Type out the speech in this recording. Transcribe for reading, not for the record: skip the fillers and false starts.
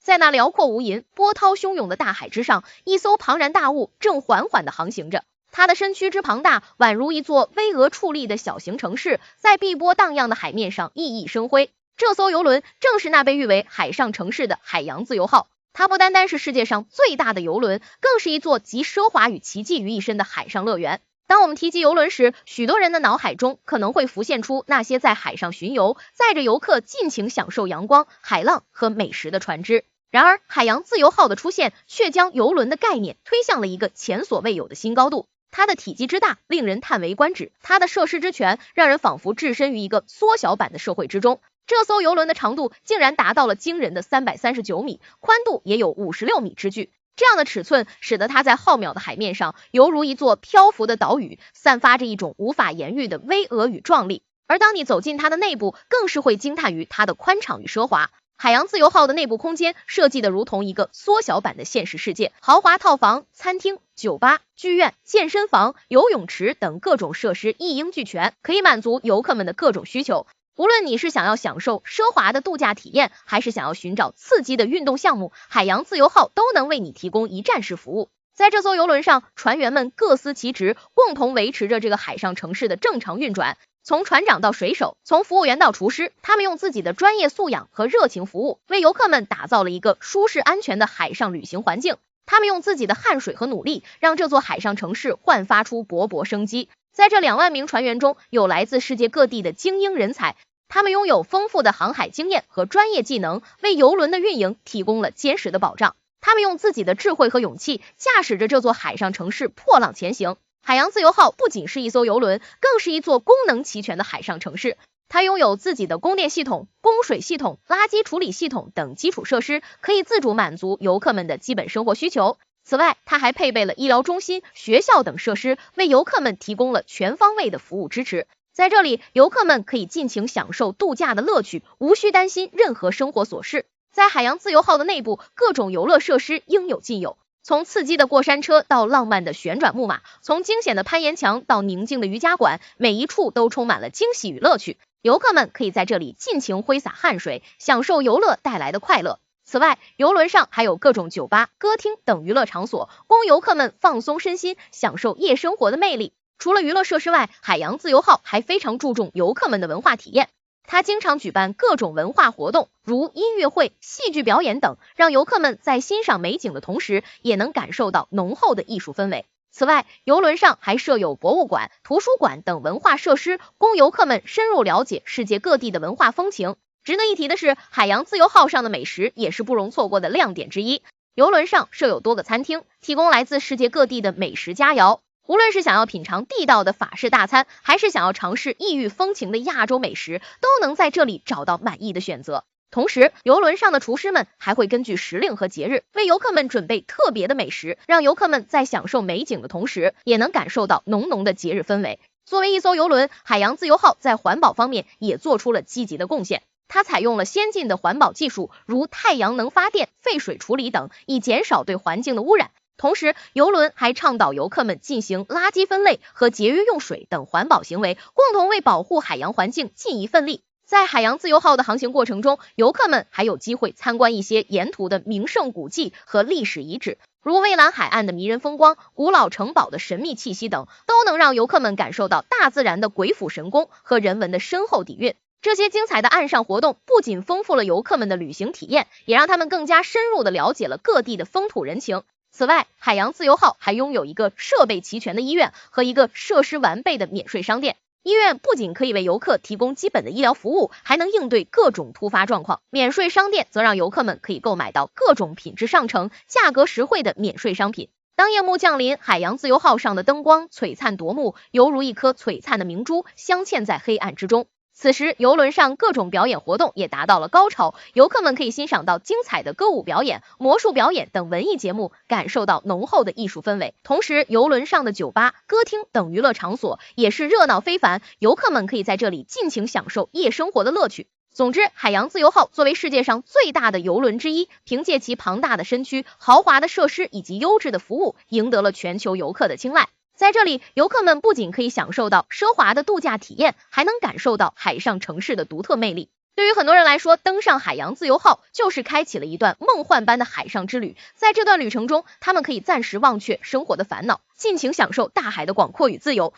在那辽阔无垠、波涛汹涌的大海之上，一艘庞然大物正缓缓地航行着。它的身躯之庞大，宛如一座巍峨矗立的小型城市，在碧波荡漾的海面上熠熠生辉。这艘游轮正是那被誉为海上城市的海洋自由号。它不单单是世界上最大的游轮，更是一座集奢华与奇迹于一身的海上乐园。当我们提及游轮时，许多人的脑海中可能会浮现出那些在海上巡游，载着游客尽情享受阳光、海浪和美食的船只。然而，海洋自由号的出现却将游轮的概念推向了一个前所未有的新高度。它的体积之大令人叹为观止，它的设施之全让人仿佛置身于一个缩小版的社会之中。这艘游轮的长度竟然达到了惊人的339米，宽度也有56米之巨。这样的尺寸使得它在浩渺的海面上犹如一座漂浮的岛屿，散发着一种无法言喻的巍峨与壮丽。而当你走进它的内部，更是会惊叹于它的宽敞与奢华。海洋自由号的内部空间设计的如同一个缩小版的现实世界，豪华套房、餐厅、酒吧、剧院、健身房、游泳池等各种设施一应俱全，可以满足游客们的各种需求。无论你是想要享受奢华的度假体验，还是想要寻找刺激的运动项目，海洋自由号都能为你提供一站式服务。在这艘游轮上，船员们各司其职，共同维持着这个海上城市的正常运转。从船长到水手，从服务员到厨师，他们用自己的专业素养和热情服务，为游客们打造了一个舒适安全的海上旅行环境。他们用自己的汗水和努力，让这座海上城市焕发出勃勃生机。在这2万名船员中，有来自世界各地的精英人才，他们拥有丰富的航海经验和专业技能，为游轮的运营提供了坚实的保障。他们用自己的智慧和勇气，驾驶着这座海上城市破浪前行。海洋自由号不仅是一艘游轮，更是一座功能齐全的海上城市。它拥有自己的供电系统、供水系统、垃圾处理系统等基础设施，可以自主满足游客们的基本生活需求。此外，它还配备了医疗中心、学校等设施，为游客们提供了全方位的服务支持。在这里，游客们可以尽情享受度假的乐趣，无需担心任何生活琐事。在海洋自由号的内部，各种游乐设施应有尽有。从刺激的过山车到浪漫的旋转木马，从惊险的攀岩墙到宁静的瑜伽馆，每一处都充满了惊喜与乐趣。游客们可以在这里尽情挥洒汗水，享受游乐带来的快乐。此外，游轮上还有各种酒吧、歌厅等娱乐场所，供游客们放松身心，享受夜生活的魅力。除了娱乐设施外，海洋自由号还非常注重游客们的文化体验。它经常举办各种文化活动，如音乐会、戏剧表演等，让游客们在欣赏美景的同时，也能感受到浓厚的艺术氛围。此外，游轮上还设有博物馆、图书馆等文化设施，供游客们深入了解世界各地的文化风情。值得一提的是，海洋自由号上的美食也是不容错过的亮点之一。游轮上设有多个餐厅，提供来自世界各地的美食佳肴。无论是想要品尝地道的法式大餐，还是想要尝试异域风情的亚洲美食，都能在这里找到满意的选择。同时，游轮上的厨师们还会根据时令和节日，为游客们准备特别的美食，让游客们在享受美景的同时，也能感受到浓浓的节日氛围。作为一艘游轮，海洋自由号在环保方面也做出了积极的贡献。它采用了先进的环保技术，如太阳能发电、废水处理等，以减少对环境的污染。同时，游轮还倡导游客们进行垃圾分类和节约用水等环保行为，共同为保护海洋环境尽一份力。在海洋自由号的航行过程中，游客们还有机会参观一些沿途的名胜古迹和历史遗址，如蔚蓝海岸的迷人风光、古老城堡的神秘气息等，都能让游客们感受到大自然的鬼斧神工和人文的深厚底蕴。这些精彩的岸上活动不仅丰富了游客们的旅行体验，也让他们更加深入地了解了各地的风土人情。此外，海洋自由号还拥有一个设备齐全的医院和一个设施完备的免税商店。医院不仅可以为游客提供基本的医疗服务，还能应对各种突发状况。免税商店则让游客们可以购买到各种品质上乘、价格实惠的免税商品。当夜幕降临，海洋自由号上的灯光璀璨夺目，犹如一颗璀璨的明珠，镶嵌在黑暗之中。此时，游轮上各种表演活动也达到了高潮，游客们可以欣赏到精彩的歌舞表演、魔术表演等文艺节目，感受到浓厚的艺术氛围。同时，游轮上的酒吧、歌厅等娱乐场所也是热闹非凡，游客们可以在这里尽情享受夜生活的乐趣。总之，海洋自由号作为世界上最大的游轮之一，凭借其庞大的身躯、豪华的设施以及优质的服务，赢得了全球游客的青睐。在这里，游客们不仅可以享受到奢华的度假体验，还能感受到海上城市的独特魅力。对于很多人来说，登上海洋自由号就是开启了一段梦幻般的海上之旅。在这段旅程中，他们可以暂时忘却生活的烦恼，尽情享受大海的广阔与自由。